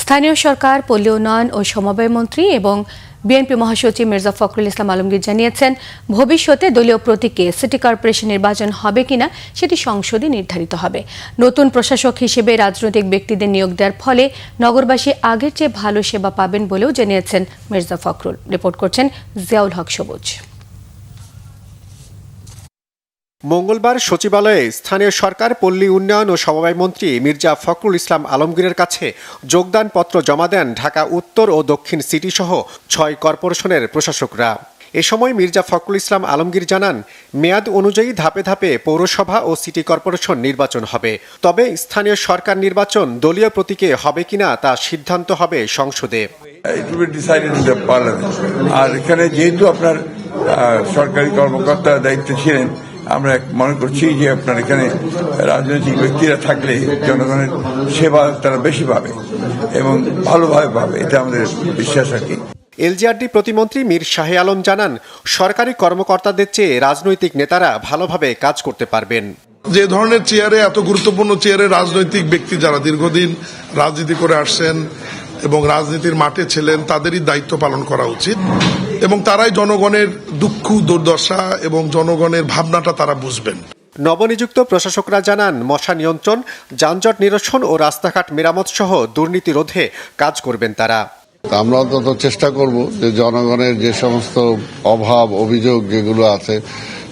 স্থানীয় সরকার, পল্লী উন্নয়ন ও সমবায় মন্ত্রী এবং বিএনপি মহাসচিব মির্জা ফখরুল ইসলাম আলমগীর জানিয়েছেন, ভবিষ্যতে দলীয় প্রতীকে সিটি কর্পোরেশন নির্বাচন হবে কিনা সেটি সংসদে নির্ধারিত হবে। নতুন প্রশাসক হিসেবে রাজনৈতিক ব্যক্তিদের নিয়োগ দেওয়ার ফলে নগরবাসী আগের চেয়ে ভালো সেবা পাবেন বলেও জানিয়েছেন মির্জা ফখরুল। রিপোর্ট করছেন জিয়াউল হক সবুজ। মঙ্গলবার সচিবালয়ে স্থানীয় সরকার, পল্লী উন্নয়ন ও সমবায় মন্ত্রী মির্জা ফখরুল ইসলাম আলমগীরের কাছে যোগদানপত্র জমা দেন ঢাকা উত্তর ও দক্ষিণ সিটি সহ 6 কর্পোরেশনের প্রশাসকরা। এ সময় মির্জা ফখরুল ইসলাম আলমগীর জানান, মেয়াদ অনুযায়ী ধাপে ধাপে পৌরসভা ও সিটি কর্পোরেশন নির্বাচন হবে। তবে স্থানীয় সরকার নির্বাচন দলীয় প্রতীকে হবে কিনা তা সিদ্ধান্ত হবে সংসদে। আর এখানে যেহেতু আপনার সরকারি কর্মকর্তার দায়িত্ব ছিলেন, আমরা মনে করছি যে আপনার এখানে রাজনৈতিক ব্যক্তিরা থাকলে জনগণের সেবা তারা বেশি পাবে এবং ভালোভাবে পাবে, এটা আমাদের বিশ্বাস আর কি। এলজিআরডি প্রতিমন্ত্রী মীর শাহে আলম জানান, সরকারি কর্মকর্তাদের চেয়ে রাজনৈতিক নেতারা ভালোভাবে কাজ করতে পারবেন। যে ধরনের চেয়ারে, এত গুরুত্বপূর্ণ চেয়ারে রাজনৈতিক ব্যক্তি যারা দীর্ঘদিন রাজনীতি করে আসছেন এবং রাজনীতির মাঠে ছিলেন, তাদেরই দায়িত্ব পালন করা উচিত এবং তারাই জনগণের দুঃখ দুর্দশা এবং জনগণের ভাবনাটা তারা বুঝবেন। নবনিযুক্ত প্রশাসকরা জানান, মশা নিয়ন্ত্রণ, যানজট নিরসন ও রাস্তাঘাট মেরামত সহ দুর্নীতি রোধে কাজ করবেন তারা। আমরা অন্তত চেষ্টা করব যে জনগণের যে সমস্ত অভাব অভিযোগ যেগুলো আছে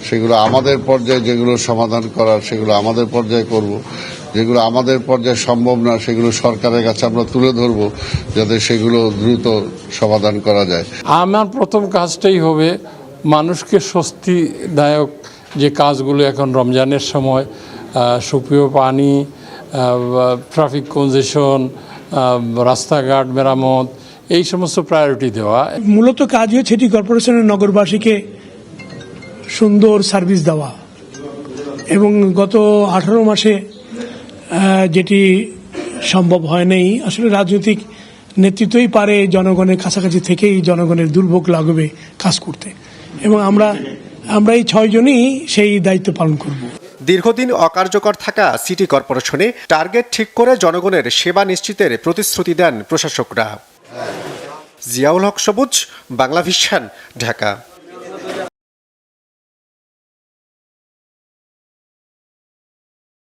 সেগুলো আমাদের পর্যায়ে, যেগুলো সমাধান করার সেগুলো আমাদের পর্যায়ে করব, যেগুলো আমাদের পর্যায়ে সম্ভব না সেগুলো সরকারের কাছে আমরা তুলে ধরব, যাতে সেগুলো দ্রুত সমাধান করা যায়। আমার প্রথম কাজটাই হবে মানুষকে স্বস্তিদায়ক যে কাজগুলো এখন রমজানের সময়, সুপেয় পানি, ট্রাফিক কনজেশন, রাস্তাঘাট মেরামত, এই সমস্ত প্রায়োরিটি দেওয়া। মূলত কাজ হচ্ছে সিটি কর্পোরেশনের নগরবাসীকে সুন্দর সার্ভিস দেওয়া এবং গত 18 মাসে যেটি সম্ভব হয় নাই, আসলে রাজনৈতিক নেতৃত্বই পারে জনগণের কাছাকাছি থেকেই জনগণের দুর্ভোগ লাঘবে কাজ করতে এবং আমরা এই 6 জনই সেই দায়িত্ব পালন করব। দীর্ঘদিন অকার্যকর থাকা সিটি কর্পোরেশনে টার্গেট ঠিক করে জনগণের সেবা নিশ্চিতের প্রতিশ্রুতি দেন প্রশাসকরা। জিয়াউল হক সবুজ, বাংলাভিশন, ঢাকা।